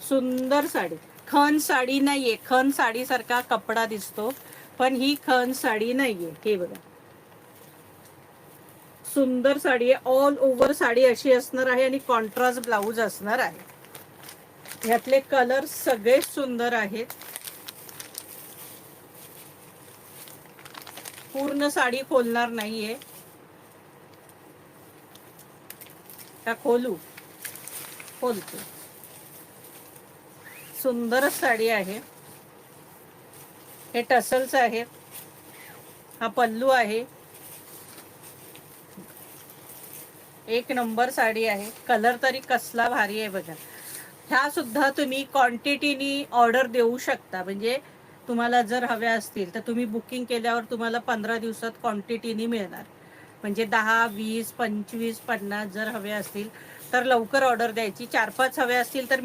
सुंदर साडी, खण साडी नाहीये, खण साडीसारखा कपडा दिसतो पण ही खण साडी नाहीये. हे बघा, सुंदर साडी आहे. ऑल ओव्हर साडी अशी असणार आहे आणि कॉन्ट्रास्ट ब्लाऊज असणार आहे. ह्यातले कलर सगळे सुंदर आहेत. पूर्ण साडी खोलणार नाहीये. का खोलू? खोलतो. सुंदर साडी आहे. हे टसल्स आहेत. हा पल्लू आहे. एक नंबर साडी आहे. कलर तरी कसला भारी आहे बघा. ह्या सुद्धा तुम्ही क्वांटिटीनी ऑर्डर देऊ शकता. म्हणजे तुम्हाला जर हव्या असतील तर तुम्ही बुकिंग केल्यावर तुम्हाला 15 दिवसात क्वांटिटीनी मिळणार. म्हणजे 10, 20, 25, 50 जर हवे असतील तर लवकर ऑर्डर द्यायची. 4-5 हवे असतील तर